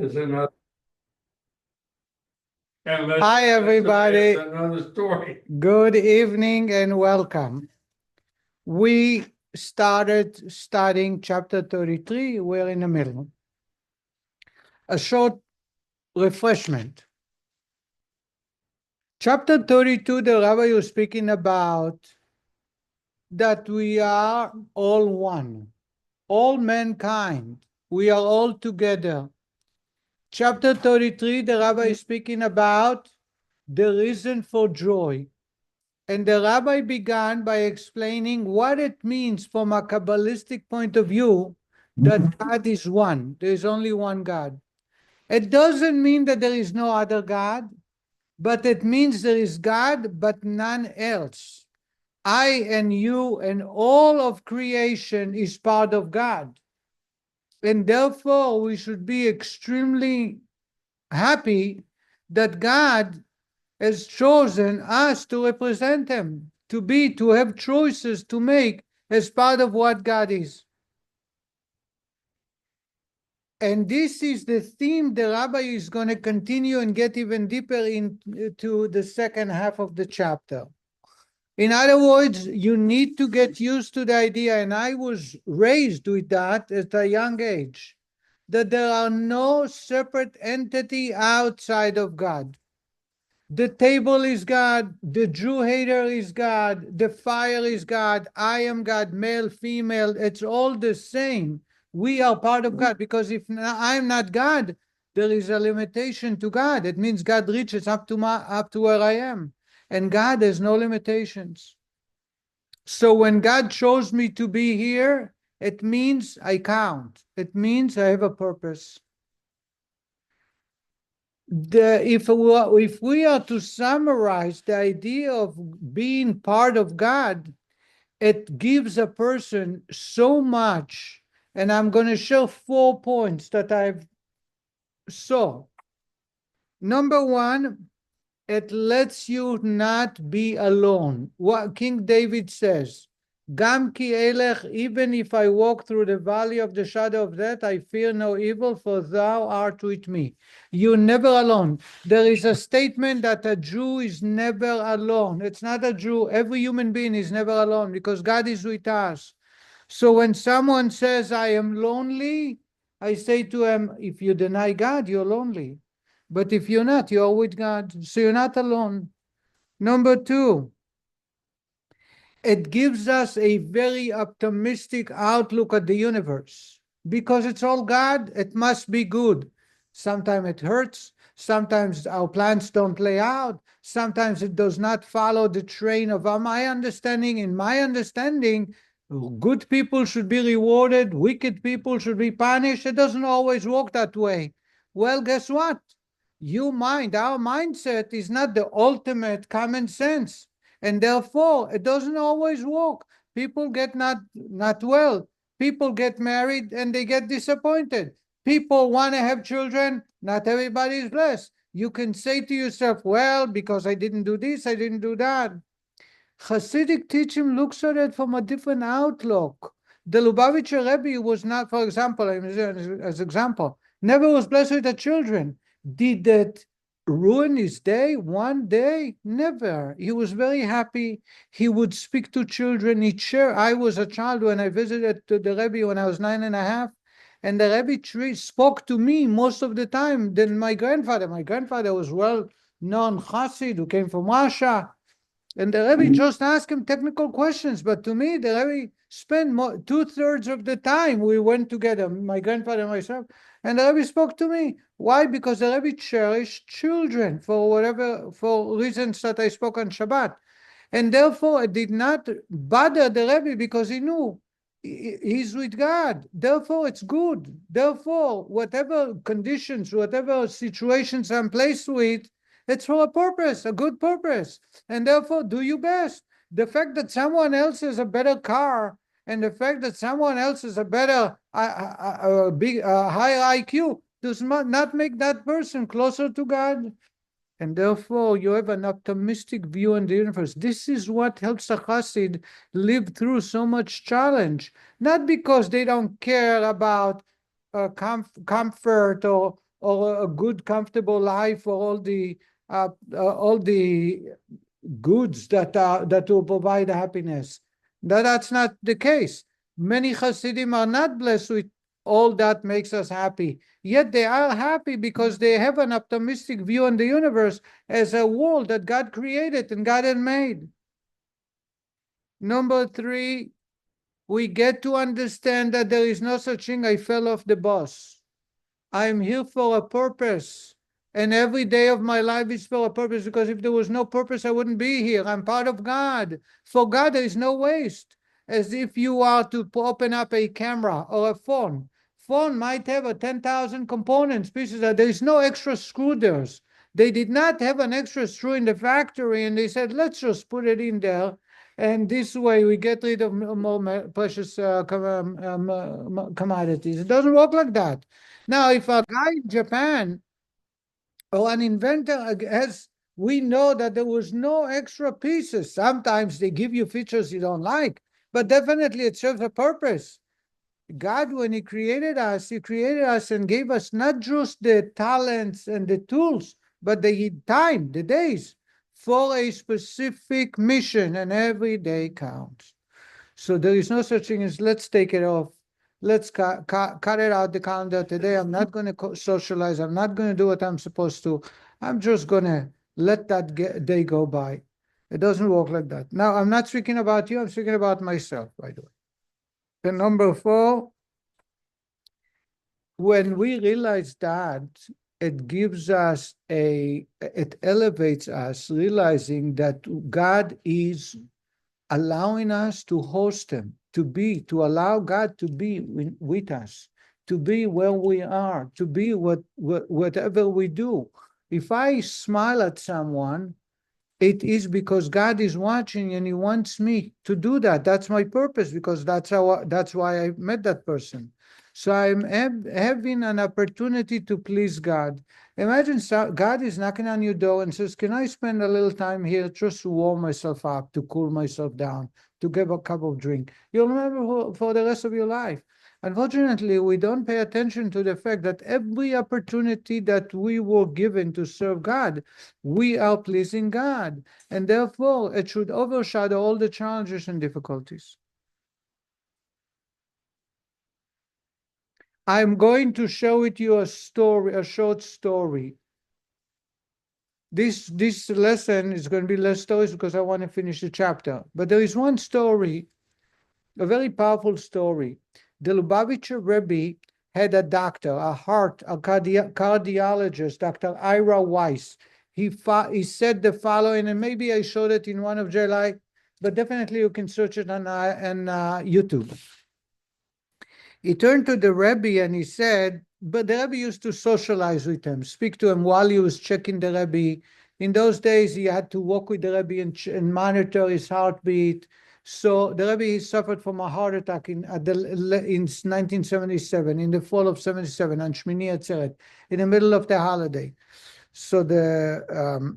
is another. Hi, everybody. Another story. Good evening and welcome. We started studying chapter 33. We're in the middle. A short refreshment. Chapter 32, the Rabbi was speaking about that we are all one, all mankind. We are all together. Chapter 33, the Rabbi is speaking about the reason for joy. And the Rabbi began by explaining what it means from a Kabbalistic point of view that God is one. There is only one God. It doesn't mean that there is no other God, but it means there is God, but none else. I and you and all of creation is part of God. And therefore, we should be extremely happy that God has chosen us to represent him, to have choices to make as part of what God is. And this is the theme the Rabbi is going to continue and get even deeper into the second half of the chapter. In other words, you need to get used to the idea, and I was raised with that at a young age, that there are no separate entity outside of God. The table is God, the Jew hater is God, the fire is God, I am God, male, female, it's all the same. We are part of God, because if I'm not God, there is a limitation to God. It means God reaches up to where I am, and God has no limitations. So when God chose me to be here, it means I count. It means I have a purpose. If we are to summarize the idea of being part of God, it gives a person so much. And I'm going to share 4 points that I've saw. Number one, it lets you not be alone. What King David says, Gam ki elech, even if I walk through the valley of the shadow of death, I fear no evil, for thou art with me. You're never alone. There is a statement that a Jew is never alone. It's not a Jew. Every human being is never alone, because God is with us. So when someone says, I am lonely, I say to him, if you deny God, you're lonely. But if you're not, you're with God. So you're not alone. Number two, it gives us a very optimistic outlook at the universe. Because it's all God, it must be good. Sometimes it hurts. Sometimes our plans don't play out. Sometimes it does not follow the train of my understanding. In my understanding, good people should be rewarded. Wicked people should be punished. It doesn't always work that way. Well, guess what? Our mindset is not the ultimate common sense. And therefore, it doesn't always work. People get not well. People get married and they get disappointed. People want to have children. Not everybody is blessed. You can say to yourself, well, because I didn't do this, I didn't do that. Hasidic teaching looks at it from a different outlook. The Lubavitcher Rebbe was not, for example, as example, never was blessed with the children. Did that ruin his day? One day? Never. He was very happy. He would speak to children. He'd share. I was a child when I visited the Rebbe when I was 9.5. And the Rebbe spoke to me most of the time than my grandfather. My grandfather was well-known Chassid who came from Russia. And the Rebbe just asked him technical questions. But to me, the Rebbe spent 2/3 of the time we went together, my grandfather and myself. And the Rebbe spoke to me. Why? Because the Rebbe cherished children for reasons that I spoke on Shabbat. And therefore, it did not bother the Rebbe because he knew he's with God. Therefore, it's good. Therefore, whatever conditions, whatever situations I'm placed with, it's for a purpose, a good purpose. And therefore, do your best. The fact that someone else has a better car and the fact that someone else has a better, higher IQ does not make that person closer to God. And therefore, you have an optimistic view on the universe. This is what helps a Chassid live through so much challenge. Not because they don't care about comfort or or a good, comfortable life, or all the goods that will provide happiness. That's not the case. Many Hasidim are not blessed with all that makes us happy. Yet they are happy because they have an optimistic view on the universe as a world that God created and God had made. Number 3, we get to understand that there is no such thing, I fell off the bus. I'm here for a purpose. And every day of my life is for a purpose, because if there was no purpose, I wouldn't be here. I'm part of God. For God, there is no waste. As if you are to open up a camera or a phone. Phone might have 10,000 components, pieces. There is no extra screw there. They did not have an extra screw in the factory, and they said, let's just put it in there. And this way we get rid of more precious commodities. It doesn't work like that. Now, if a guy in Japan or an inventor we know that there was no extra pieces. Sometimes they give you features you don't like, but definitely it serves a purpose. God, when He created us and gave us not just the talents and the tools, but the time, the days, for a specific mission, and every day counts. So there is no such thing as let's take it off. Let's cut it out the calendar today. I'm not going to socialize. I'm not going to do what I'm supposed to. I'm just going to let that day go by. It doesn't work like that. Now, I'm not speaking about you. I'm speaking about myself, by the way. And number 4, when we realize that, it elevates us, realizing that God is allowing us to host Him, to allow God to be with us, to be where we are, to be whatever we do. If I smile at someone, it is because God is watching and He wants me to do that. That's my purpose, because that's why I met that person. So I'm having an opportunity to please God. Imagine God is knocking on your door and says, can I spend a little time here just to warm myself up, to cool myself down, to give a cup of drink? You'll remember for the rest of your life. Unfortunately, we don't pay attention to the fact that every opportunity that we were given to serve God, we are pleasing God. And therefore, it should overshadow all the challenges and difficulties. I'm going to share with you a short story. This lesson is going to be less stories because I want to finish the chapter. But there is one story, a very powerful story. The Lubavitcher Rebbe had a doctor, a cardiologist, Dr. Ira Weiss. He said the following, and maybe I showed it in one of July, but definitely you can search it on YouTube. He turned to the Rebbe and he said, but the Rebbe used to socialize with him, speak to him while he was checking the Rebbe. In those days, he had to walk with the Rebbe and monitor his heartbeat. So the Rebbe suffered from a heart attack in 1977, in the fall of 77, on Shmini Atzeret, in the middle of the holiday. So the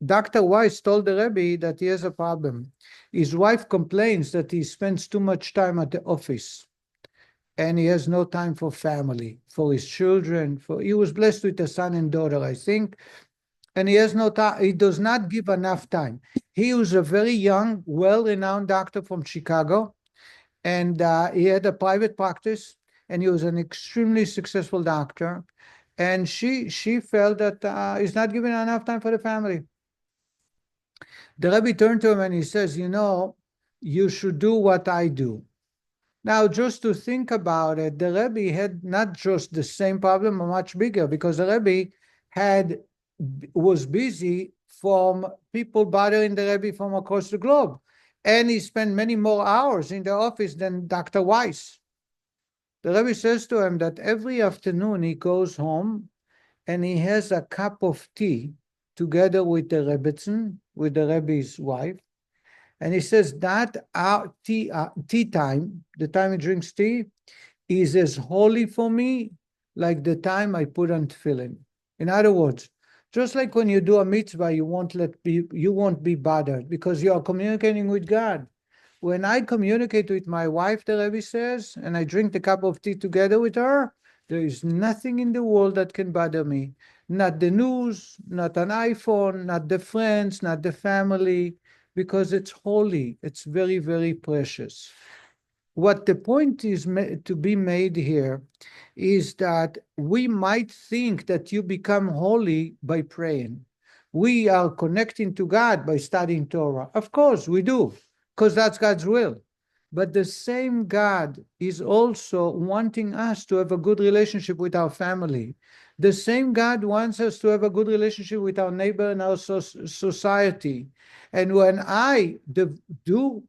Dr. Weiss told the Rebbe that he has a problem. His wife complains that he spends too much time at the office, and he has no time for family, for his children. He was blessed with a son and daughter, I think, and he has no time. He does not give enough time. He was a very young, well-renowned doctor from Chicago, and he had a private practice, and he was an extremely successful doctor. And she felt that he's not giving enough time for the family. The Rebbe turned to him and he says, you should do what I do. Now, just to think about it, the Rebbe had not just the same problem, but much bigger, because the Rebbe was busy from people bothering the Rebbe from across the globe. And he spent many more hours in the office than Dr. Weiss. The Rebbe says to him that every afternoon he goes home and he has a cup of tea together with the Rebbetzin, with the Rebbe's wife. And he says that our tea time, the time he drinks tea, is as holy for me like the time I put on tefillin. In other words, just like when you do a mitzvah, you won't be bothered because you are communicating with God. When I communicate with my wife, the Rebbe says, and I drink the cup of tea together with her, There is nothing in the world that can bother me. Not the news, not an iPhone, not the friends, not the family, because it's holy. It's very, very precious. What the point is to be made here is that we might think that you become holy by praying. We are connecting to God by studying Torah. Of course, we do, because that's God's will. But the same God is also wanting us to have a good relationship with our family. The same God wants us to have a good relationship with our neighbor and our society. And when I do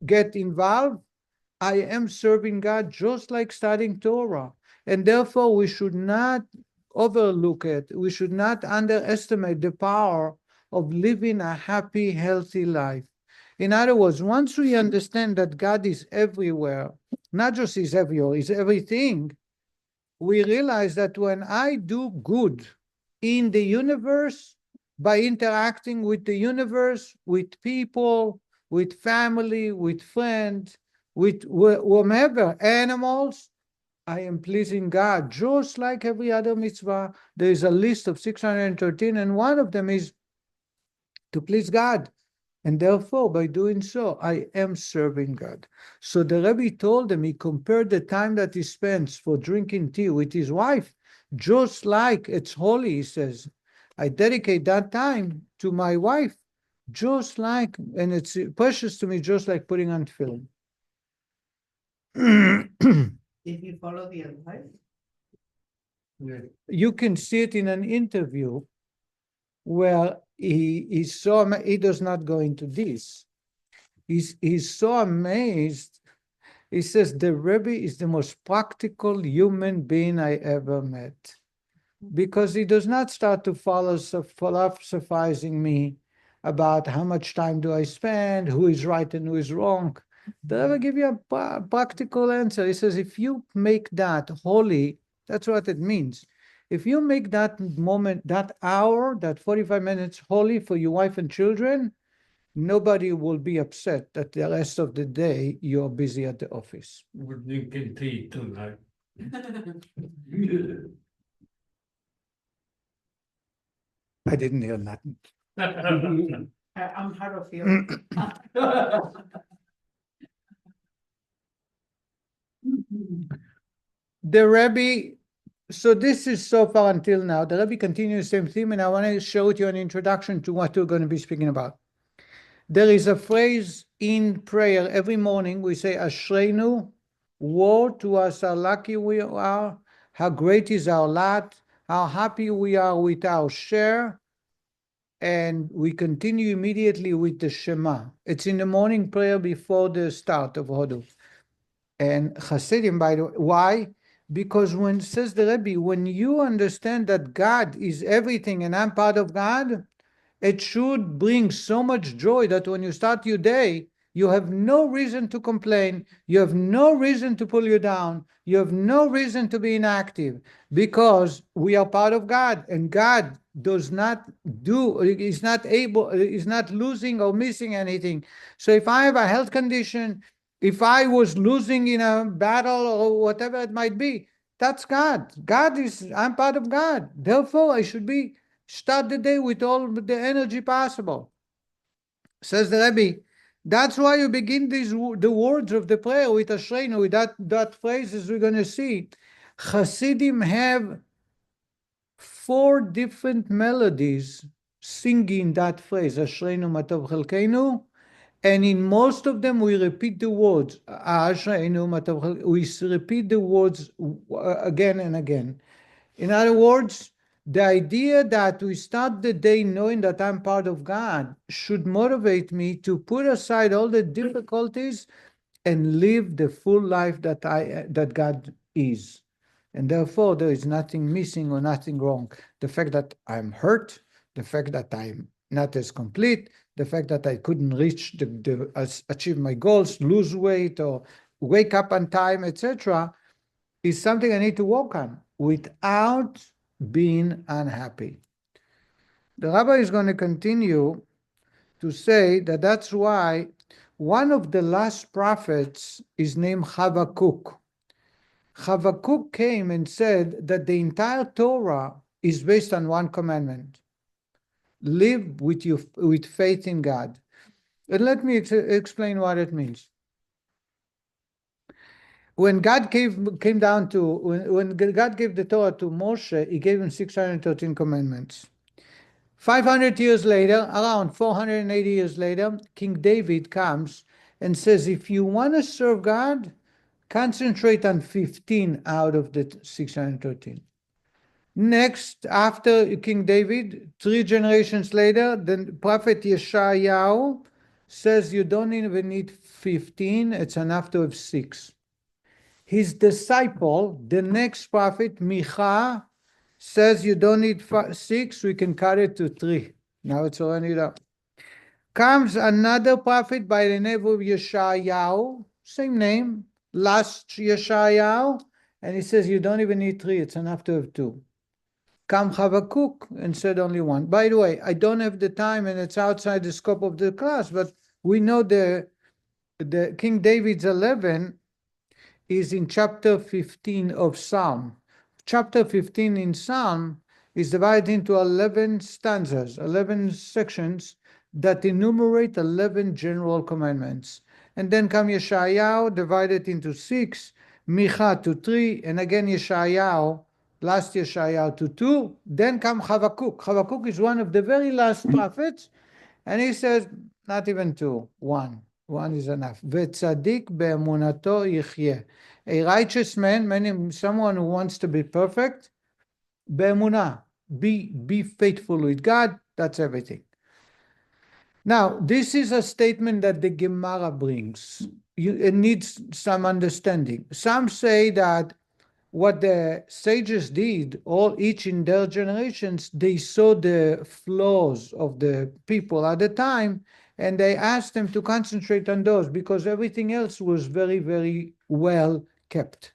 get involved, I am serving God just like studying Torah. And therefore, we should not overlook it. We should not underestimate the power of living a happy, healthy life. In other words, once we understand that God is everywhere, not just is everywhere, is everything, we realize that when I do good in the universe, by interacting with the universe, with people, with family, with friends, with whomever, animals, I am pleasing God, just like every other mitzvah. There is a list of 613, and one of them is to please God. And therefore, by doing so, I am serving God. So the Rebbe told him, he compared the time that he spends for drinking tea with his wife, just like it's holy, he says. I dedicate that time to my wife, just like, and it's precious to me, just like putting on film. Did you follow the advice? You can see it in an interview where he's so he does not go into this. He's so amazed. He says the Rebbe is the most practical human being I ever met, because he does not start to philosophizing me about how much time do I spend, who is right and who is wrong. The Rebbe give you a practical answer. He says if you make that holy, that's what it means. If you make that moment, that hour, that 45 minutes holy for your wife and children, nobody will be upset that the rest of the day you're busy at the office. We're drinking tea tonight. I didn't hear nothing. I'm hard of hearing. The Rebbe, so this is so far until now. The Rebbe continues the same theme, and I want to show you an introduction to what we're going to be speaking about. There is a phrase in prayer every morning. We say, Ashreinu, woe to us, how lucky we are, how great is our lot, how happy we are with our share. And we continue immediately with the Shema. It's in the morning prayer before the start of Hodu. And Hasidim, by the way, why? Because when, says the Rebbe, when you understand that God is everything and I'm part of God, it should bring so much joy that when you start your day, you have no reason to complain. You have no reason to pull you down. You have no reason to be inactive, because we are part of God, and God does not do, is not able, is not losing or missing anything. So if I have a health condition, if I was losing in a battle or whatever it might be, that's God. God is, I'm part of God. Therefore, I should be start the day with all the energy possible. Says the Rebbe, that's why you begin the words of the prayer with Ashreinu, with that phrase, as we're going to see. Hasidim have 4 different melodies singing that phrase, Ashreinu Ma Tov Chelkeinu, and in most of them we repeat the words, Ashreinu Ma Tov Chelkeinu. We repeat the words again and again. In other words, the idea that we start the day knowing that I'm part of God should motivate me to put aside all the difficulties and live the full life that God is. And therefore, there is nothing missing or nothing wrong. The fact that I'm hurt, the fact that I'm not as complete, the fact that I couldn't reach achieve my goals, lose weight, or wake up on time, etc., is something I need to work on without being unhappy. The rabbi is going to continue to say that that's why one of the last prophets is named Habakkuk. Habakkuk came and said that the entire Torah is based on one commandment. Live with faith in God. And let me explain what it means. When God came down to, when God gave the Torah to Moshe, he gave him 613 commandments. 500 years later, around 480 years later, King David comes and says, if you want to serve God, concentrate on 15 out of the 613. Next, after King David, 3 generations later, the prophet Yeshayahu says you don't even need 15, it's enough to have 6. His disciple, the next prophet, Micha, says you don't need 6, we can cut it to 3. Now it's already up. Comes another prophet by the name of Yeshayahu, same name, last Yeshayahu, and he says you don't even need 3, it's enough to have 2. Come Habakkuk and said only 1. By the way, I don't have the time and it's outside the scope of the class, but we know the King David's 11 is in chapter 15 of Psalm. Chapter 15 in Psalm is divided into 11 stanzas, 11 sections that enumerate 11 general commandments. And then come Yeshayahu, divided into 6, Micha to 3, and again Yeshayahu, last Yeshayahu to 2. Then come Habakkuk. Habakkuk is one of the very last prophets, and he says, not even 2, 1. 1 is enough. V'tzadik be'emunato yichyeh. A righteous man, meaning someone who wants to be perfect, be'emunah, be faithful with God, that's everything. Now, this is a statement that the Gemara brings. It needs some understanding. Some say that what the sages did, each in their generations, they saw the flaws of the people at the time, and they asked them to concentrate on those because everything else was very, very well kept.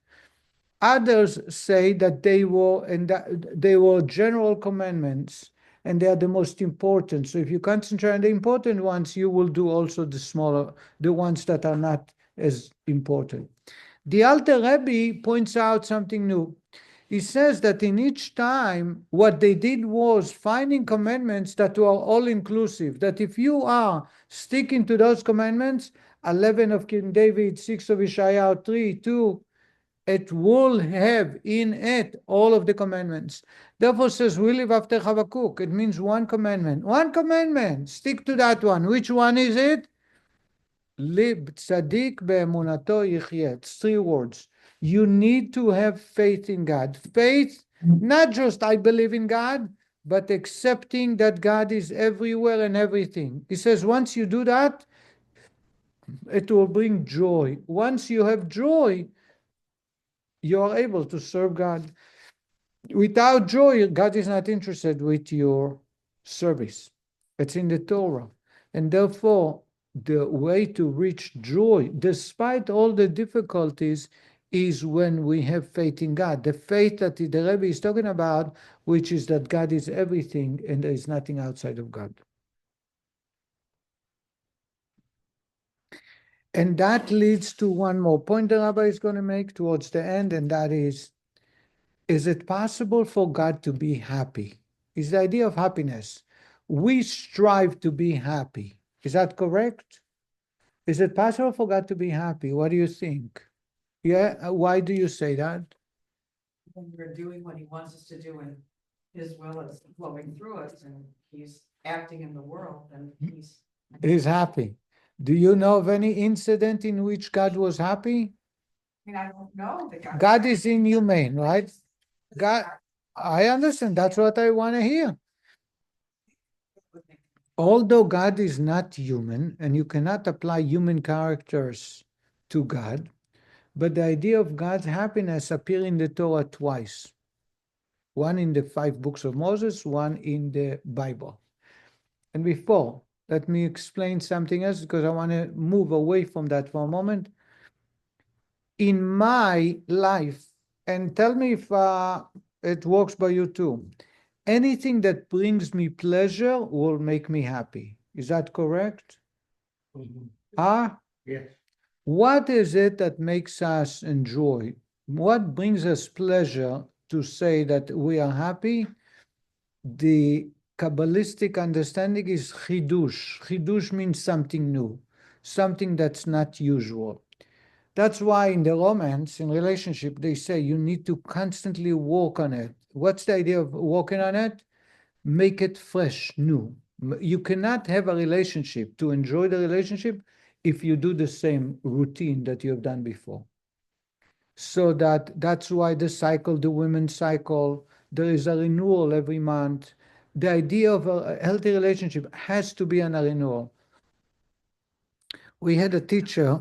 Others say that they were general commandments, and they are the most important. So if you concentrate on the important ones, you will do also the ones that are not as important. The Alter Rebbe points out something new. He says that in each time, what they did was finding commandments that were all-inclusive, that if you are sticking to those commandments, 11 of King David, 6 of Yeshayahu, 3, 2, it will have in it all of the commandments. Therefore says, we live after Habakkuk. It means one commandment. One commandment. Stick to that one. Which one is it? Lib tzadik be'emunato yichyeh. It's 3 words. You need to have faith in God. Faith, not just I believe in God, but accepting that God is everywhere and everything. He says once you do that, it will bring joy. Once you have joy, you are able to serve God. Without joy, God is not interested with your service. It's in the Torah. And therefore, the way to reach joy, despite all the difficulties, is when we have faith in God. The faith that the Rebbe is talking about, which is that God is everything and there is nothing outside of God. And that leads to one more point the Rabbi is going to make towards the end, and that is it possible for God to be happy? Is the idea of happiness. We strive to be happy. Is that correct? Is it possible for God to be happy? What do you think? Yeah, why do you say that? When we're doing what he wants us to do and his will is flowing through us and he's acting in the world and He's happy. Do you know of any incident in which God was happy? I mean, I don't know that God is inhumane, right? God, I understand. That's what I want to hear. Although God is not human, and you cannot apply human characters to God, but the idea of God's happiness appears in the Torah twice. One in the 5 books of Moses, one in the Bible. And before, let me explain something else because I want to move away from that for a moment. In my life, and tell me if it works by you too, anything that brings me pleasure will make me happy. Is that correct? Mhm. Ah? Yes. What is it that makes us enjoy what brings us pleasure to say that we are happy? The Kabbalistic understanding is chidush. Chidush means something new, something that's not usual. That's why in the romance, in relationship, they say you need to constantly work on it. What's the idea of working on it? Make it fresh, new. You cannot have a relationship to enjoy the relationship if you do the same routine that you have done before. So that's why the women's cycle, there is a renewal every month. The idea of a healthy relationship has to be a renewal. We had a teacher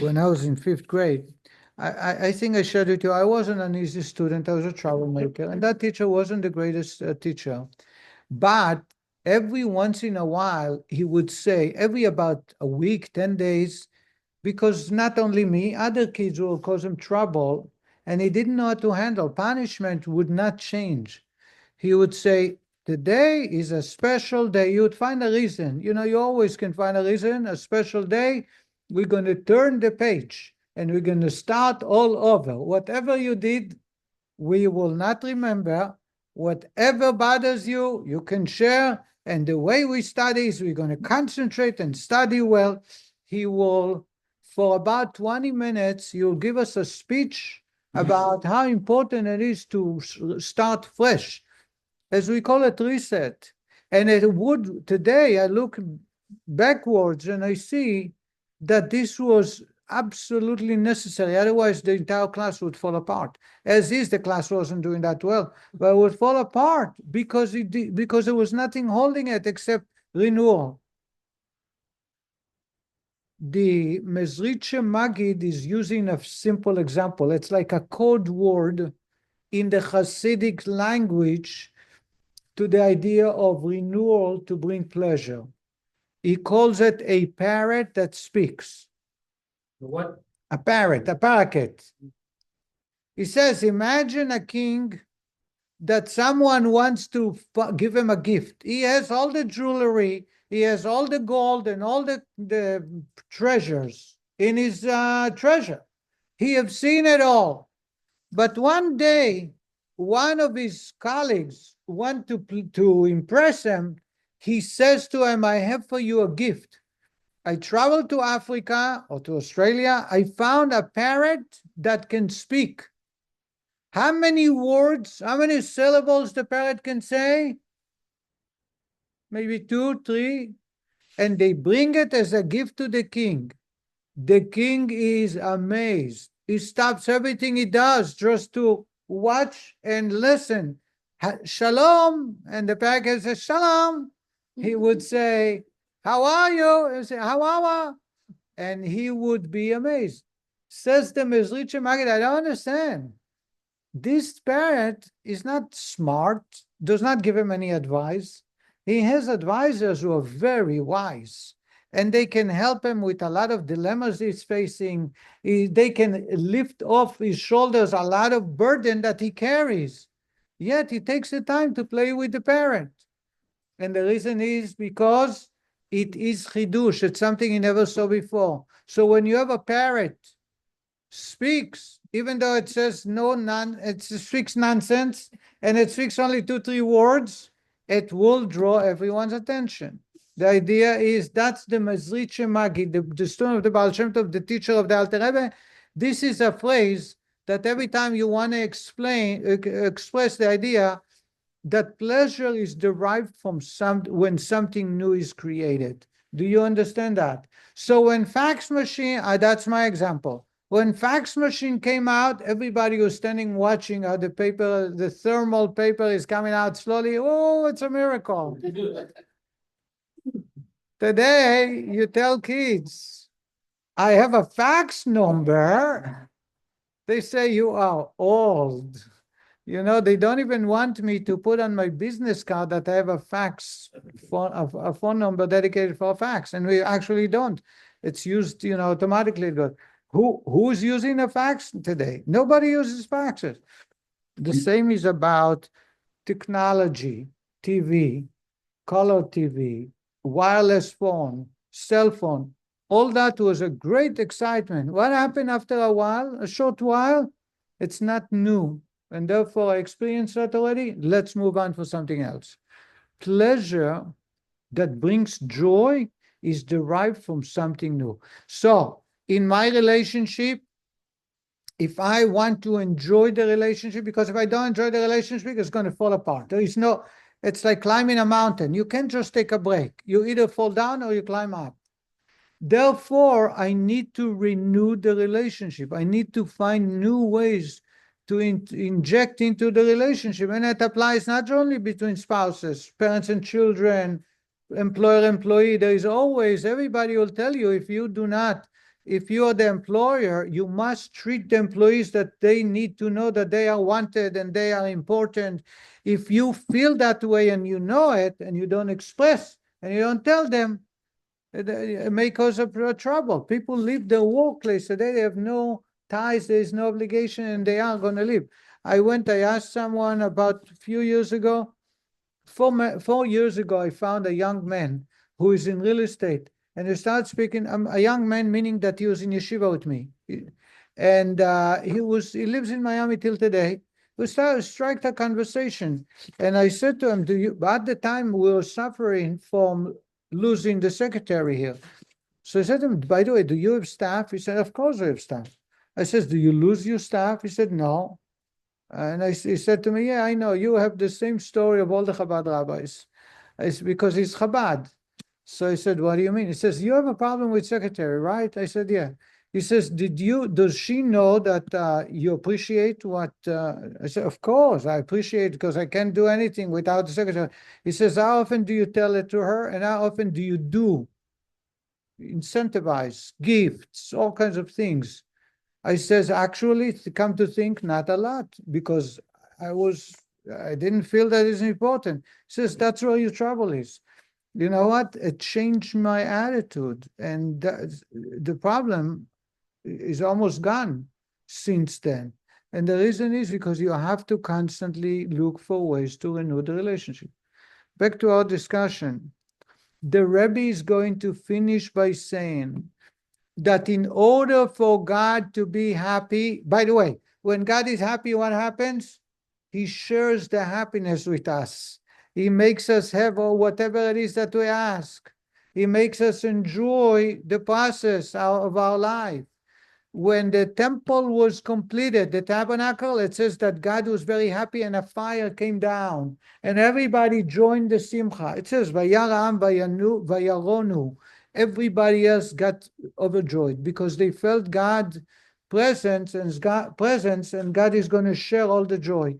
when I was in 5th grade. I think I shared with you, I wasn't an easy student, I was a troublemaker, and that teacher wasn't the greatest teacher. But every once in a while, he would say, every about a week, 10 days, because not only me, other kids will cause him trouble, and he didn't know how to handle. Punishment would not change. He would say, today is a special day. You would find a reason. You know, you always can find a reason, a special day. We're going to turn the page, and we're going to start all over. Whatever you did, we will not remember. Whatever bothers you, you can share. And the way we study is we're going to concentrate and study well. He will, for about 20 minutes, you'll give us a speech about how important it is to start fresh, as we call it, reset. And it would, today I look backwards and I see that this was absolutely necessary. Otherwise, the entire class would fall apart. As is, the class wasn't doing that well, but it would fall apart because there was nothing holding it except renewal. The Mezritcher Magid is using a simple example. It's like a code word in the Hasidic language to the idea of renewal to bring pleasure. He calls it a parrot that speaks. What? A parrot, a parakeet. He says, imagine a king that someone wants to give him a gift. He has all the jewelry, he has all the gold and all the treasures in his treasure. He has seen it all. But one day, one of his colleagues want to impress him. He says to him, I have for you a gift. I traveled to Africa or to Australia. I found a parrot that can speak. How many words, how many syllables the parrot can say? Maybe 2, 3. And they bring it as a gift to the king. The king is amazed. He stops everything he does just to watch and listen. Shalom. And the parrot says, Shalom. He would say, how are you? He would say, how are you? And he would be amazed. Says the Mezritcher Magid, I don't understand. This parrot is not smart, does not give him any advice. He has advisors who are very wise, and they can help him with a lot of dilemmas he's facing. They can lift off his shoulders a lot of burden that he carries. Yet he takes the time to play with the parrot. And the reason is because it is chidush. It's something he never saw before. So when you have a parrot speaks, even though it says it speaks nonsense, and it speaks only 2, 3 words, it will draw everyone's attention. The idea is that's the Mezritcher Magid, the student of the Baal Shem Tov, the teacher of the Alter Rebbe. This is a phrase that every time you want to express the idea that pleasure is derived from when something new is created. Do you understand that? So when fax machine, that's my example. When fax machine came out, everybody was standing watching how the thermal paper is coming out slowly. Oh, it's a miracle. Today, you tell kids, I have a fax number. They say you are old. You know, they don't even want me to put on my business card that I have a fax, a phone number dedicated for a fax. And we actually don't. It's used, automatically. Who's using a fax today? Nobody uses faxes. The same is about technology, TV, color TV, wireless phone, cell phone. All that was a great excitement. What happened after a while, a short while? It's not new. And therefore, I experienced that already. Let's move on for something else. Pleasure that brings joy is derived from something new. So, in my relationship, if I want to enjoy the relationship, because if I don't enjoy the relationship, it's going to fall apart. There is no, it's like climbing a mountain. You can't just take a break. You either fall down or you climb up. Therefore, I need to renew the relationship. I need to find new ways to inject into the relationship. And it applies not only between spouses, parents and children, employer, employee. There is always, everybody will tell you, if you are the employer, you must treat the employees that they need to know that they are wanted and they are important. If you feel that way and you know it and you don't express and you don't tell them, it may cause trouble. People leave their workplace today, they have no ties, there is no obligation, and they are going to leave. I asked someone about a few years ago, 4 years ago, I found a young man who is in real estate. And he started speaking, a young man, meaning that he was in yeshiva with me. And he lives in Miami till today. We started strike a conversation. And I said to him, at the time we were suffering from losing the secretary here. So I said to him, by the way, do you have staff? He said, of course I have staff. I said, do you lose your staff? He said, no. And he said to me, yeah, I know. You have the same story of all the Chabad rabbis. It's because he's Chabad. So I said, what do you mean? He says, you have a problem with secretary, right? I said, yeah. He says, does she know that you appreciate what, I said, of course, I appreciate because I can't do anything without the secretary. He says, how often do you tell it to her? And how often do you do? Incentivize, gifts, all kinds of things. I says, actually, to come to think, not a lot, because I didn't feel that is important. He says, that's where your trouble is. You know what? It changed my attitude. And the problem is almost gone since then. And the reason is because you have to constantly look for ways to renew the relationship. Back to our discussion. The Rebbe is going to finish by saying that in order for God to be happy, by the way, when God is happy, what happens? He shares the happiness with us. He makes us have whatever it is that we ask. He makes us enjoy the process of our life. When the temple was completed, the tabernacle, it says that God was very happy and a fire came down and everybody joined the simcha. It says, Vayaram Vayaronu. Everybody else got overjoyed because they felt God's presence and God is going to share all the joy.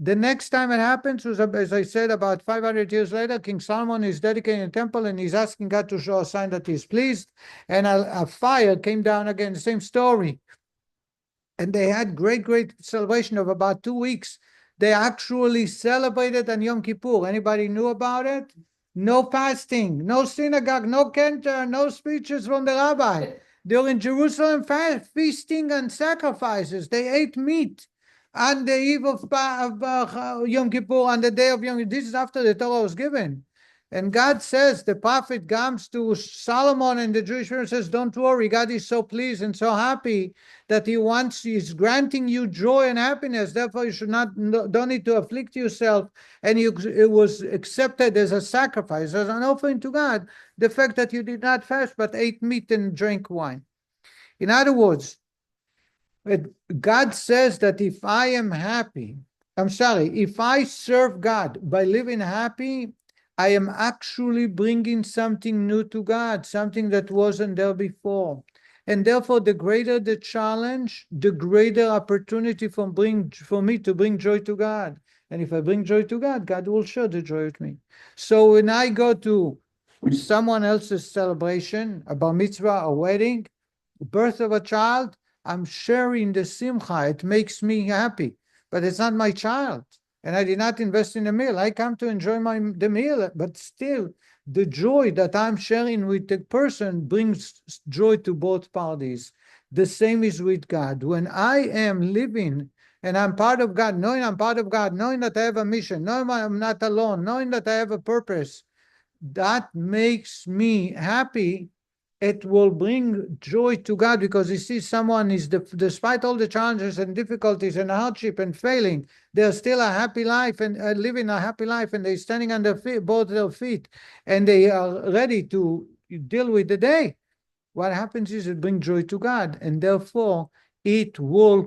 The next time it happens was, as I said, about 500 years later, King Solomon is dedicating a temple and he's asking God to show a sign that he's pleased. And a fire came down again, the same story. And they had great celebration of about 2 weeks. They actually celebrated on Yom Kippur. Anybody knew about it? No fasting, no synagogue, no cantor, no speeches from the rabbi. They were in Jerusalem feasting and sacrifices. They ate meat on the eve of Yom Kippur, on the day of Yom Kippur. This is after the Torah was given. And God says, the prophet comes to Solomon and the Jewish people says, don't worry, God is so pleased and so happy that he's granting you joy and happiness. Therefore, you don't need to afflict yourself. And it was accepted as a sacrifice, as an offering to God, the fact that you did not fast, but ate meat and drank wine. In other words, God says that if I serve God by living happy, I am actually bringing something new to God, something that wasn't there before. And therefore, the greater the challenge, the greater opportunity for me to bring joy to God. And if I bring joy to God, God will share the joy with me. So when I go to someone else's celebration, a bar mitzvah, a wedding, birth of a child, I'm sharing the simcha. It makes me happy, but it's not my child. And I did not invest in the meal. I come to enjoy the meal, but still, the joy that I'm sharing with the person brings joy to both parties. The same is with God. When I am living and I'm part of God, knowing I'm part of God, knowing that I have a mission, knowing I'm not alone, knowing that I have a purpose, that makes me happy. it will bring joy to God, because you see someone is, despite all the challenges and difficulties and hardship and failing, they're still a happy life and living a happy life, and they're standing on their feet, both their feet, and they are ready to deal with the day. What happens is it brings joy to God, and therefore it will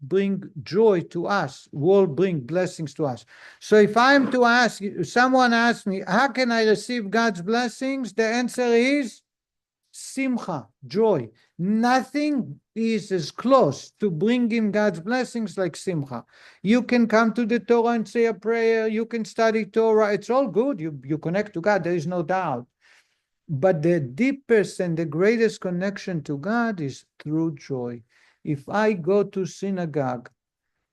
bring joy to us, will bring blessings to us. So if I'm to ask, someone asks me, how can I receive God's blessings? The answer is simcha, joy. Nothing is as close to bringing God's blessings like simcha. You can come to the Torah and say a prayer, you can study Torah, it's all good, you connect to God, there is no doubt. But the deepest and the greatest connection to God is through joy. If I go to synagogue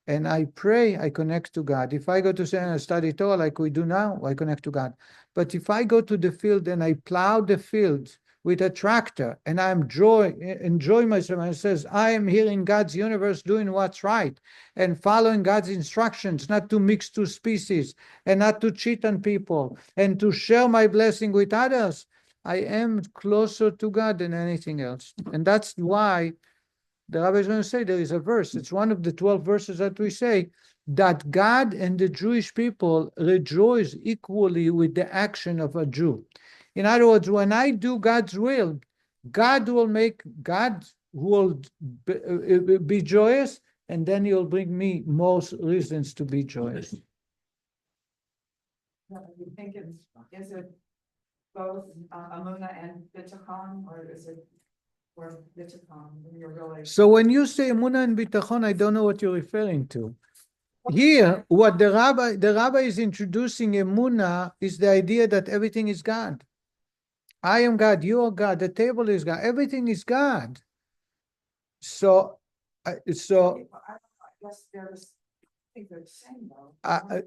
and I pray, I connect to God. If I go to study Torah like we do now, I connect to God. But if I go to the field and I plow the field with a tractor and I enjoy myself, and it says, I am here in God's universe doing what's right and following God's instructions, not to mix two species and not to cheat on people and to share my blessing with others, I am closer to God than anything else. And that's why the Rabbi is going to say there is a verse. It's one of the 12 verses that we say that God and the Jewish people rejoice equally with the action of a Jew. In other words, when I do God's will, God will be joyous, and then He will bring me most reasons to be joyous. You think is it both Amuna and Bitachon, or is it or Bitachon? You're really So when you say Emunah and Bitachon, I don't know what you're referring to. Here, what the rabbi is introducing Emunah is the idea that everything is God. I am God, you are God, the table is God, everything is God. So I guess they're I think they're the same though.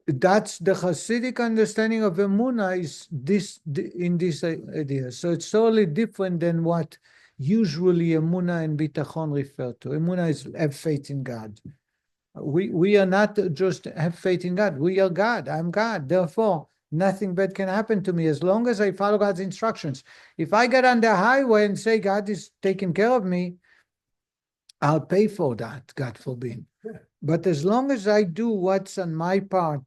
that's the Hasidic understanding of Emunah, is in this idea. So it's totally different than what usually Emunah and Bitachon refer to. Emunah is have faith in God. We are not just have faith in God. We are God. I'm God. Therefore, nothing bad can happen to me as long as I follow God's instructions. If I get on the highway and say God is taking care of me, I'll pay for that, God forbid. But as long as I do what's on my part,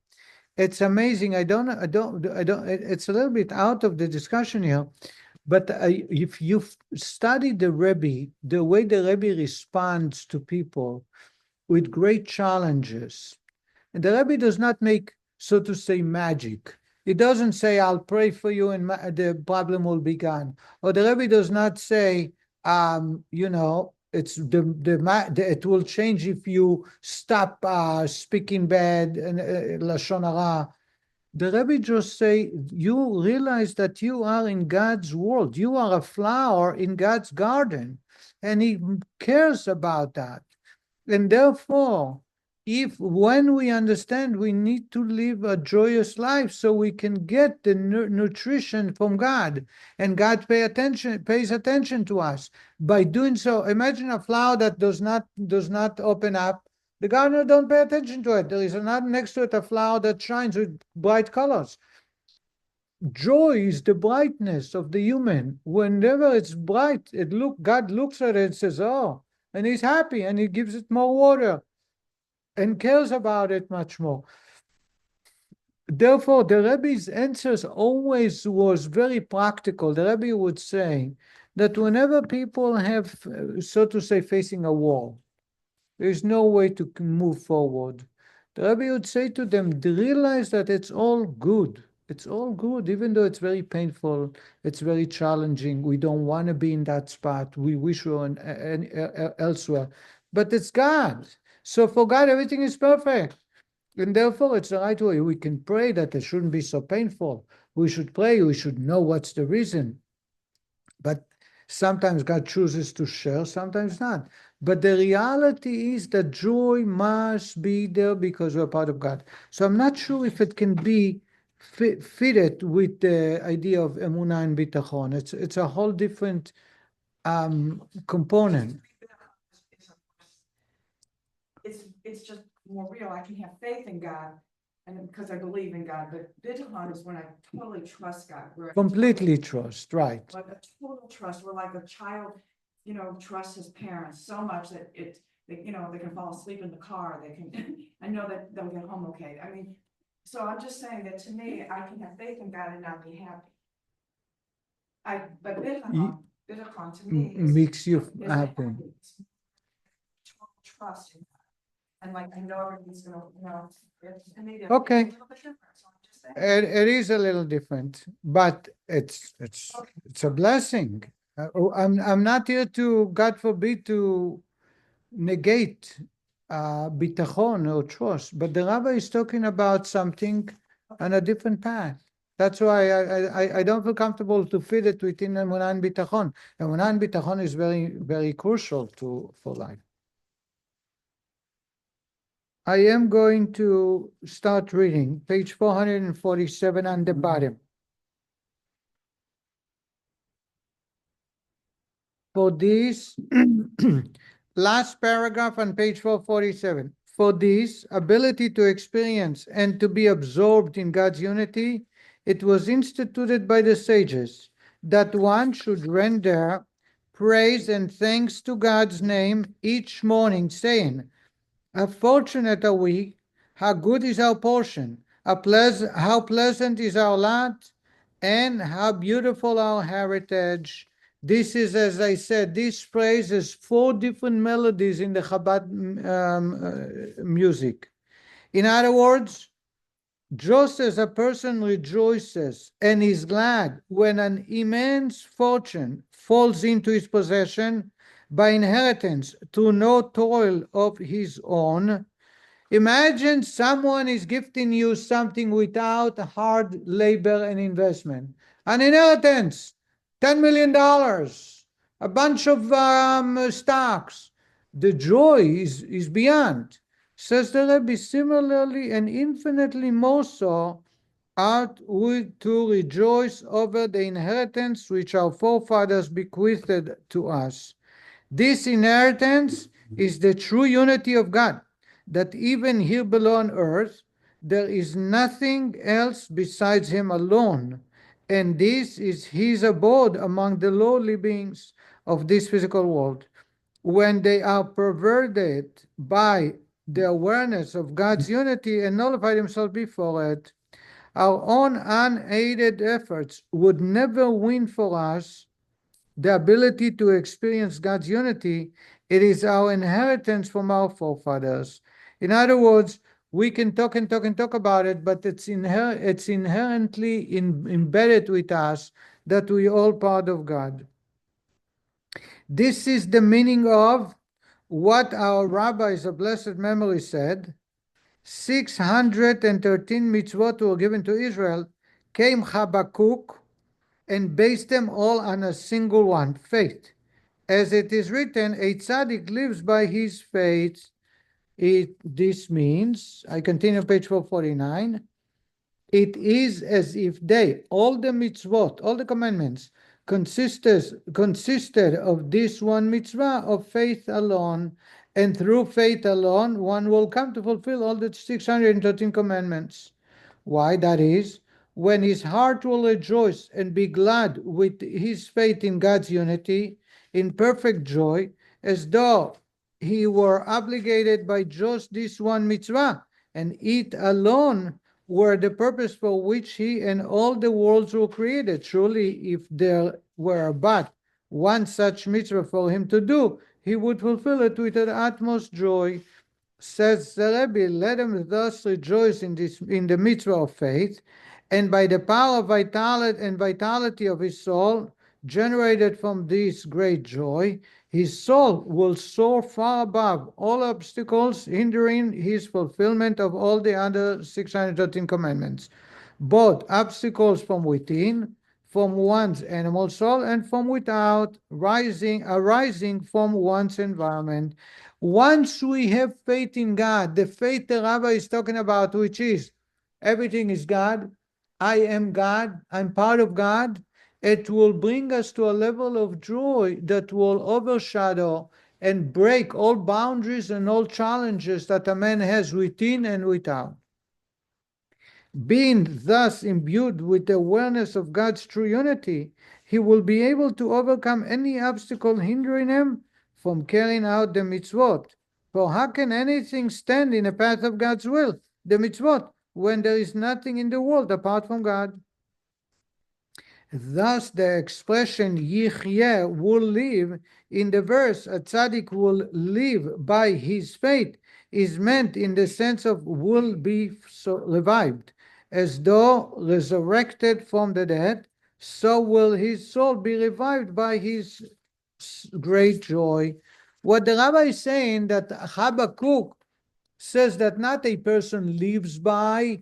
it's amazing. It's a little bit out of the discussion here, but if you study the Rebbe, the way the Rebbe responds to people with great challenges, and the Rebbe does not make, so to say, magic. It doesn't say, I'll pray for you and the problem will be gone. Or the Rebbe does not say, it's it will change if you stop speaking bad and lashon hara. The Rebbe just say, you realize that you are in God's world. You are a flower in God's garden, and He cares about that. And therefore, when we understand we need to live a joyous life so we can get the nutrition from God, and God pays attention to us. By doing so, imagine a flower that does not open up. The gardener don't pay attention to it. There is another next to it, a flower that shines with bright colors. Joy is the brightness of the human. Whenever it's bright, God looks at it and says, oh, and He's happy, and He gives it more water and cares about it much more. Therefore, the Rebbe's answers always was very practical. The Rebbe would say that whenever people have, so to say, facing a wall, there is no way to move forward, the Rebbe would say to them, realize that it's all good. It's all good, even though it's very painful, it's very challenging. We don't want to be in that spot. We wish we were elsewhere. But it's God. So for God, everything is perfect. And therefore, it's the right way. We can pray that it shouldn't be so painful. We should pray. We should know what's the reason. But sometimes God chooses to share, sometimes not. But the reality is that joy must be there because we're part of God. So I'm not sure if it can be fitted with the idea of emunah and bitachon. It's a whole different component. It's just more real. I can have faith in God, and because I believe in God, but bitachon is when I totally trust God. Where I Completely totally- trust, right? Like a total trust, where like a child, trusts his parents so much that they can fall asleep in the car, they can, I know that they'll get home okay. I mean, so I'm just saying that to me, I can have faith in God and not be happy. But bitachon to me Makes you is happy. total trust in God. And like, I know everything's gonna, to me, that's Okay. a little bit different, so I'm just saying. It is a little different, but it's a blessing. I'm not here to, God forbid, to negate bitachon or trust, but the rabbi is talking about something on a different path. That's why I don't feel comfortable to fit it within emunah and bitachon. Emunah and bitachon is very, very crucial for life. I am going to start reading page 447 on the bottom. For this, last paragraph on page 447. For this ability to experience and to be absorbed in God's unity, it was instituted by the sages that one should render praise and thanks to God's name each morning, saying, how fortunate are we, how good is our portion, how pleasant is our lot, and how beautiful our heritage. This is, as I said, this phrase is 4 different melodies in the Chabad music. In other words, just as a person rejoices and is glad when an immense fortune falls into his possession by inheritance through no toil of his own, imagine someone is gifting you something without hard labor and investment. An inheritance, $10 million, a bunch of stocks. The joy is beyond. Says the Rebbe, similarly and infinitely more so, ought we to rejoice over the inheritance which our forefathers bequeathed to us. This inheritance is the true unity of God, that even here below on earth, there is nothing else besides Him alone, and this is His abode among the lowly beings of this physical world. When they are perverted by the awareness of God's unity and nullify themselves before it, our own unaided efforts would never win for us the ability to experience God's unity. It is our inheritance from our forefathers. In other words, we can talk and talk and talk about it, but it's inherently embedded with us that we are all part of God. This is the meaning of what our rabbis of blessed memory said. 613 mitzvot were given to Israel. Came Habakkuk and based them all on a single one, faith. As it is written, a tzaddik lives by his faith. This means, I continue page 449, it is as if all the mitzvot, all the commandments, consisted of this one mitzvah of faith alone, and through faith alone, one will come to fulfill all the 613 commandments. Why? That is, when his heart will rejoice and be glad with his faith in God's unity, in perfect joy, as though he were obligated by just this one mitzvah, and it alone were the purpose for which he and all the worlds were created. Truly, if there were but one such mitzvah for him to do, he would fulfill it with the utmost joy. Says the Rebbe, let him thus rejoice in the mitzvah of faith, and by the power of vitality of his soul, generated from this great joy, his soul will soar far above all obstacles hindering his fulfillment of all the other 613 commandments, both obstacles from within, from one's animal soul, and from without, arising from one's environment. Once we have faith in God, the faith the Rabbi is talking about, which is everything is God, I am God, I'm part of God, it will bring us to a level of joy that will overshadow and break all boundaries and all challenges that a man has within and without. Being thus imbued with the awareness of God's true unity, he will be able to overcome any obstacle hindering him from carrying out the mitzvot. For how can anything stand in the path of God's will, the mitzvot, when there is nothing in the world apart from God? Thus, the expression Yichyeh will live in the verse, a tzaddik will live by his faith, is meant in the sense of will be revived. As though resurrected from the dead, so will his soul be revived by his great joy. What the rabbi is saying, that Habakkuk says that not a person lives by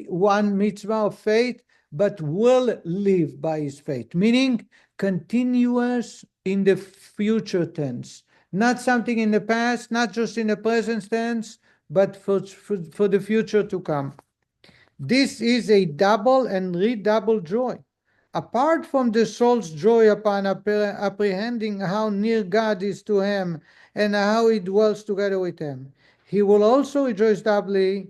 one mitzvah of faith, but will live by his faith, meaning continuous in the future tense, not something in the past, not just in the present tense, but for the future to come. This is a double and redoubled joy. Apart from the soul's joy upon apprehending how near God is to him and how he dwells together with him, he will also rejoice doubly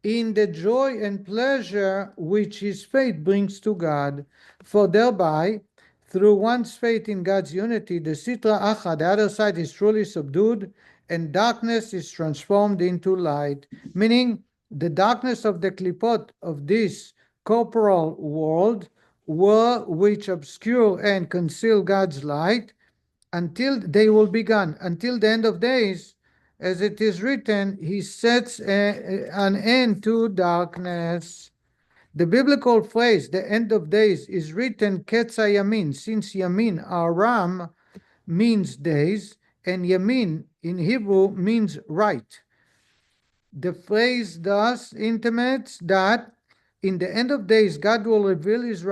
in the joy and pleasure which his faith brings to God, for thereby, through one's faith in God's unity, the sitra achra, the other side, is truly subdued, and darkness is transformed into light, meaning the darkness of the klipot of this corporal world, which obscure and conceal God's light, until they will be gone, until the end of days. As it is written, he sets an end to darkness. The biblical phrase, the end of days, is written Ketz Yamin, since Yamin, Aram, means days, and Yamin in Hebrew means right. The phrase thus intimates that in the end of days, God will reveal his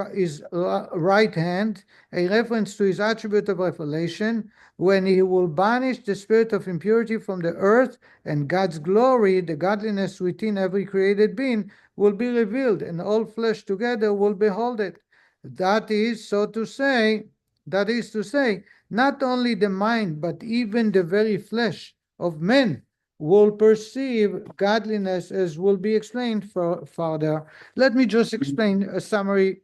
right hand, a reference to his attribute of revelation, when he will banish the spirit of impurity from the earth, and God's glory, the godliness within every created being, will be revealed, and all flesh together will behold it. That is to say, not only the mind, but even the very flesh of men will perceive godliness, as will be explained further. Let me just explain a summary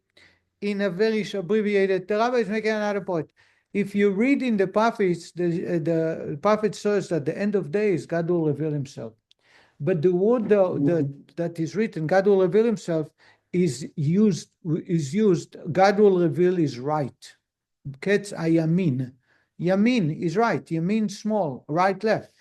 in a very abbreviated. The rabbi is making another point. If you read in the prophets, the prophet says that the end of days, God will reveal himself. But the word that is written, God will reveal himself, is used, God will reveal his right. Ketz Yamin. Yamin is right. Yamin small, right, left.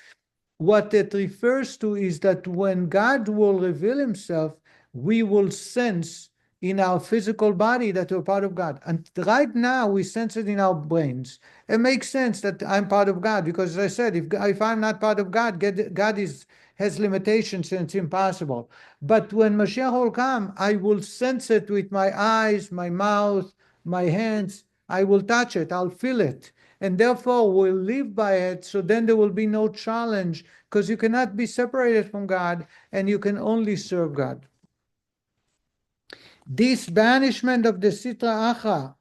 What it refers to is that when God will reveal himself, we will sense in our physical body that we're part of God. And right now we sense it in our brains. It makes sense that I'm part of God, because as I said, if I'm not part of God, God has limitations and it's impossible. But when Mashiach will come, I will sense it with my eyes, my mouth, my hands. I will touch it, I'll feel it. And therefore we'll live by it, so then there will be no challenge, because you cannot be separated from God, and you can only serve God. This banishment of the sitra achra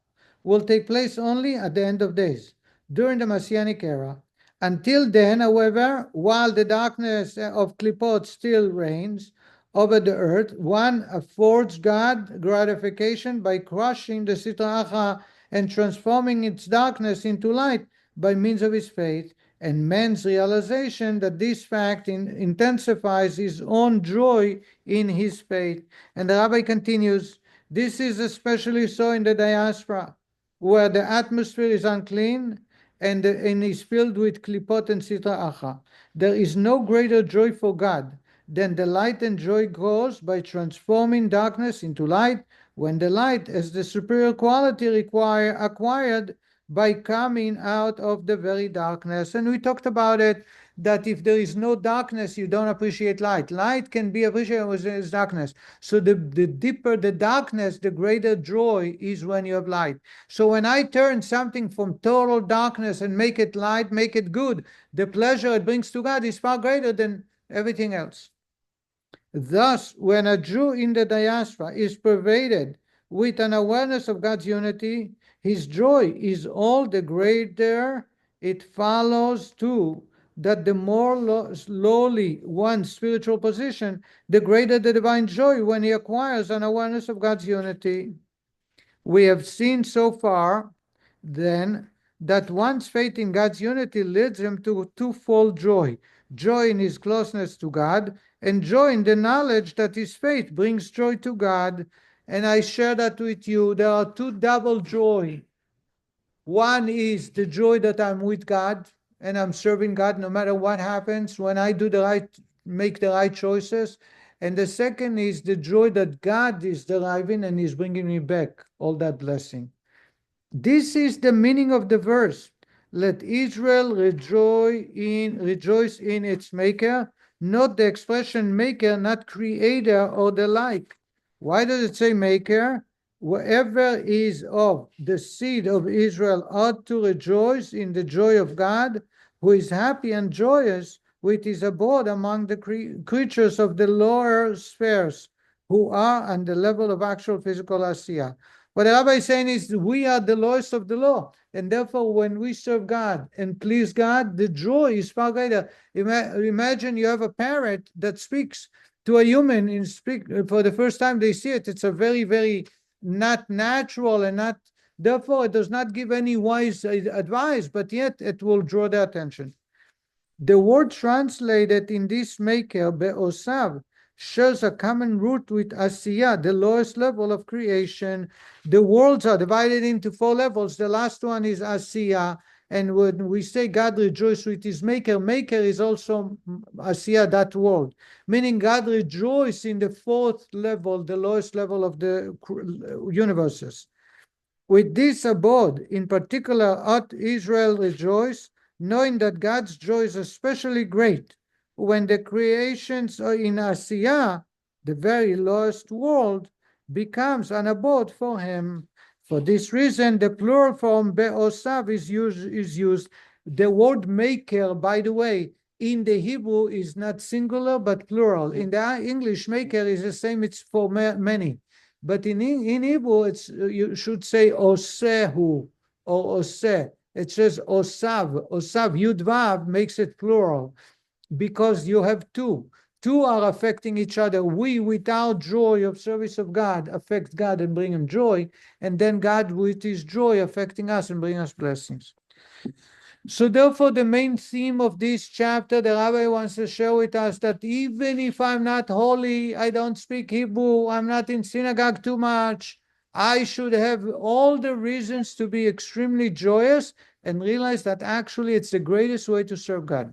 will take place only at the end of days, during the Messianic era. Until then, however, while the darkness of klipot still reigns over the earth, one affords God gratification by crushing the sitra achra and transforming its darkness into light by means of his faith, and man's realization that this fact intensifies his own joy in his faith. And the rabbi continues, this is especially so in the diaspora, where the atmosphere is unclean and is filled with klipot and sitra achra. There is no greater joy for God than the light and joy grows by transforming darkness into light, when the light has the superior quality acquired by coming out of the very darkness. And we talked about it, that if there is no darkness, you don't appreciate light. Light can be appreciated when there is darkness. So the deeper the darkness, the greater joy is when you have light. So when I turn something from total darkness and make it light, make it good, the pleasure it brings to God is far greater than everything else. Thus, when a Jew in the diaspora is pervaded with an awareness of God's unity, his joy is all the greater. It follows too that the more lowly one's spiritual position, the greater the divine joy when he acquires an awareness of God's unity. We have seen so far, then, that one's faith in God's unity leads him to twofold joy: joy in his closeness to God, and joy in the knowledge that his faith brings joy to God. And I share that with you. There are two double joy. One is the joy that I'm with God and I'm serving God no matter what happens, when I make the right choices. And the second is the joy that God is deriving and is bringing me back all that blessing. This is the meaning of the verse. Let Israel rejoice in its maker, not the expression maker, not creator or the like. Why does it say maker? Whoever is of the seed of Israel ought to rejoice in the joy of God, who is happy and joyous with his abode among the creatures of the lower spheres, who are on the level of actual physical asiya. What the rabbi is saying is we are the lowest of the low, and therefore when we serve God and please God, the joy is far greater. Imagine you have a parrot that speaks to a human and speak for the first time they see it. It's a very, very not natural, and not, therefore it does not give any wise advice, but yet it will draw their attention. The word translated in this maker, be'osav, shares a common root with Asiya, the lowest level of creation. The worlds are divided into 4 levels. The last one is Asiya. And when we say God rejoices with his maker, maker is also Asiya, that world. Meaning God rejoices in the 4th level, the lowest level of the universes. With this abode, in particular, ought Israel rejoice, knowing that God's joy is especially great when the creations are in Asiya, the very lowest world, becomes an abode for him. For this reason, the plural form be'osav is used. The word maker, by the way, in the Hebrew is not singular but plural. In the English, maker is the same, it's for many. But in Hebrew, it's you should say osehu or oseh. It says osav. Osav, yudvav makes it plural because you have two. Two are affecting each other. We, without joy of service of God, affect God and bring him joy. And then God, with his joy, affecting us and bring us blessings. So therefore, the main theme of this chapter, the Rabbi wants to share with us that even if I'm not holy, I don't speak Hebrew, I'm not in synagogue too much, I should have all the reasons to be extremely joyous and realize that actually it's the greatest way to serve God.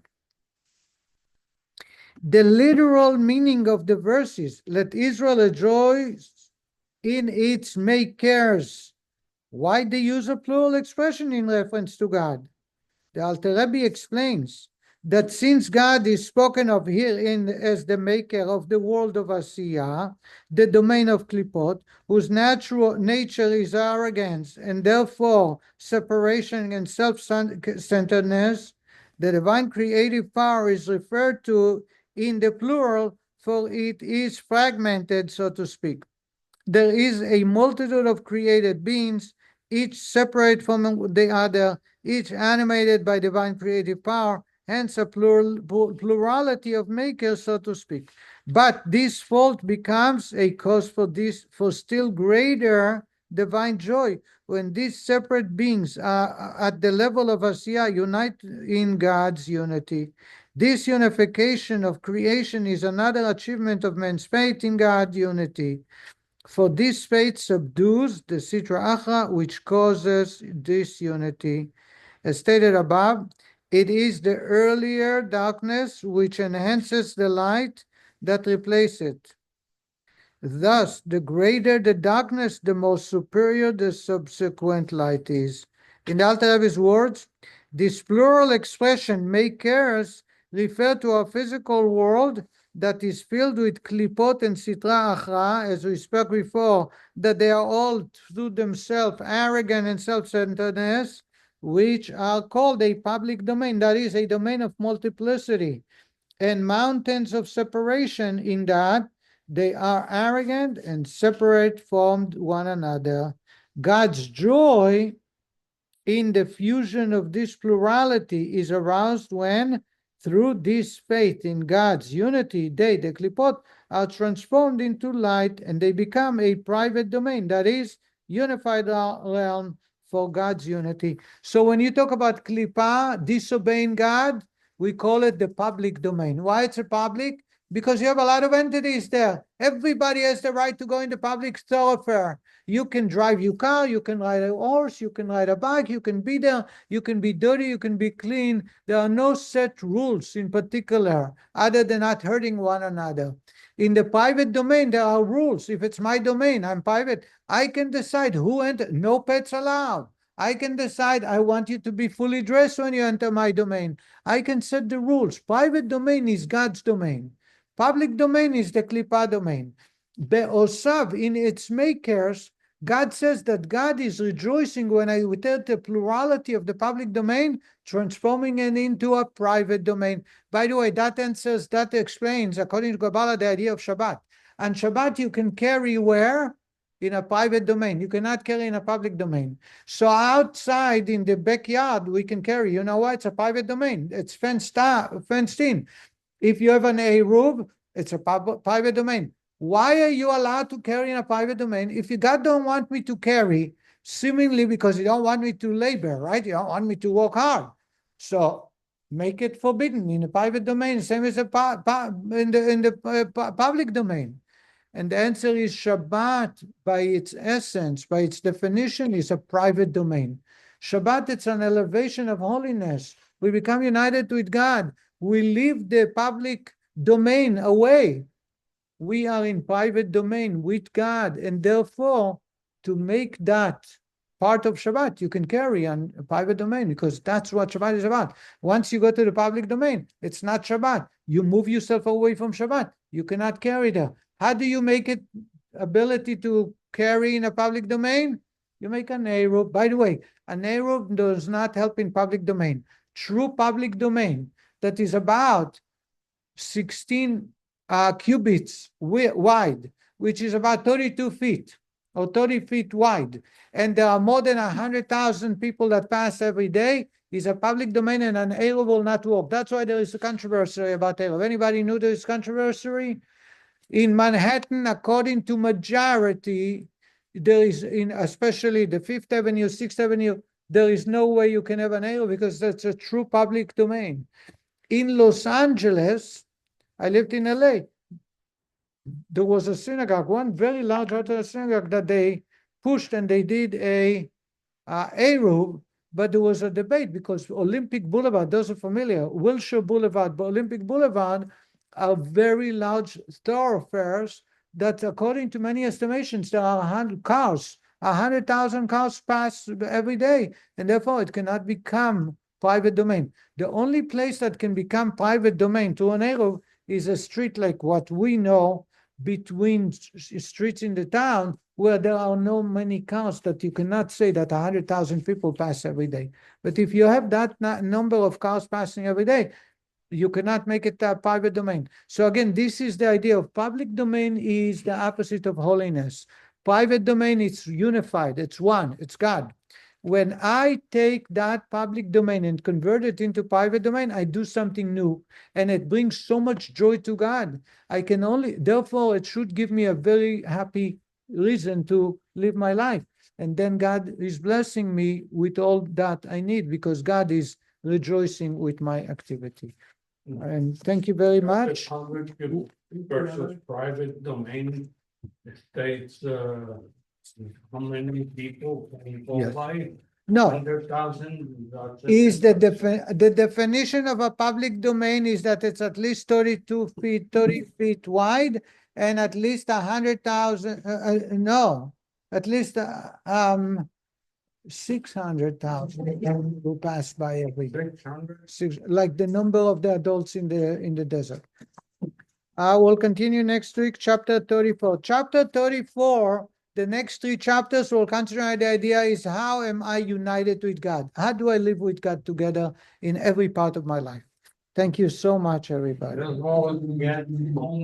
The literal meaning of the verses, let Israel rejoice in its makers. Why they use a plural expression in reference to God? The Alter Rebbe explains that since God is spoken of herein as the maker of the world of Asiya, the domain of Klipot, whose natural nature is arrogance and therefore separation and self-centeredness, the divine creative power is referred to in the plural, for it is fragmented, so to speak. There is a multitude of created beings, each separate from the other, each animated by divine creative power, hence a plurality of makers, so to speak. But this fault becomes a cause for still greater divine joy when these separate beings are at the level of Asiya unite in God's unity. This unification of creation is another achievement of man's faith in God's unity. For this faith subdues the Sitra Achra, which causes disunity. As stated above, it is the earlier darkness which enhances the light that replaces it. Thus, the greater the darkness, the more superior the subsequent light is. In the Alter Rebbe's words, this plural expression, makers, refer to our physical world that is filled with klipot and sitra achra, as we spoke before, that they are all through themselves arrogant and self-centeredness, which are called a public domain, that is a domain of multiplicity, and mountains of separation in that they are arrogant and separate from one another. God's joy in the fusion of this plurality is aroused when Through this faith in God's unity, they, the klipot, are transformed into light and they become a private domain, that is, unified realm for God's unity. So when you talk about klipa, disobeying God, we call it the public domain. Why it's a public? Because you have a lot of entities there. Everybody has the right to go in the public thoroughfare. You can drive your car, you can ride a horse, you can ride a bike, you can be there, you can be dirty, you can be clean. There are no set rules in particular, other than not hurting one another. In the private domain, there are rules. If it's my domain, I'm private, I can decide who enters. No pets allowed. I can decide I want you to be fully dressed when you enter my domain. I can set the rules. Private domain is God's domain. Public domain is the klipa domain. Be'osav, in its makers, God says that God is rejoicing when I tell the plurality of the public domain, transforming it into a private domain. By the way, that explains, according to Kabbalah, the idea of Shabbat. And Shabbat you can carry where? In a private domain. You cannot carry in a public domain. So outside in the backyard, we can carry. You know why? It's a private domain. It's fenced in. If you have an eruv, it's a private domain. Why are you allowed to carry in a private domain? If God don't want me to carry, seemingly because you don't want me to labor, right? You don't want me to work hard. So make it forbidden in a private domain, same as in the public domain. And the answer is Shabbat, by its essence, by its definition, is a private domain. Shabbat, it's an elevation of holiness. We become united with God. We leave the public domain away. We are in private domain with God, and therefore, to make that part of Shabbat, you can carry on a private domain, because that's what Shabbat is about. Once you go to the public domain, it's not Shabbat. You move yourself away from Shabbat. You cannot carry there. How do you make it ability to carry in a public domain? You make an eruv. By the way, an eruv does not help in public domain. True public domain that is about 16 cubits wide, which is about 32 feet or 30 feet wide, and there are more than 100,000 people that pass every day, is a public domain, and an eruv will not work. That's why there is a controversy about eruv. Anybody knew there is controversy? In Manhattan, according to majority, there is, especially the 5th Avenue, 6th Avenue, there is no way you can have an eruv because that's a true public domain. In Los Angeles, I lived in LA, there was a synagogue, one very large Orthodox synagogue that they pushed, and they did a eruv, but there was a debate because Olympic Boulevard, those are familiar, Wilshire Boulevard, but Olympic Boulevard are very large thoroughfares that, according to many estimations, there are 100,000 cars pass every day, and therefore it cannot become private domain. The only place that can become private domain to an eruv is a street like what we know, between streets in the town where there are no many cars, that you cannot say that 100,000 people pass every day. But if you have that number of cars passing every day, you cannot make it a private domain. So again, this is the idea of public domain is the opposite of holiness. Private domain, it's unified, it's one, it's God. When I take that public domain and convert it into private domain, I do something new, and it brings so much joy to God. Therefore, it should give me a very happy reason to live my life. And then God is blessing me with all that I need, because God is rejoicing with my activity. And thank you very much. Versus private domain states how many people can qualify? No, 100,000 is the definition of a public domain is that it's at least 32 feet, 30 feet wide, and at least 100,000. No, at least 600,000 who pass by every day. 600? Like the number of the adults in the desert. We'll continue next week, chapter 34. Chapter 34, the next 3 chapters will concentrate the idea is, how am I united with God? How do I live with God together in every part of my life? Thank you so much, everybody.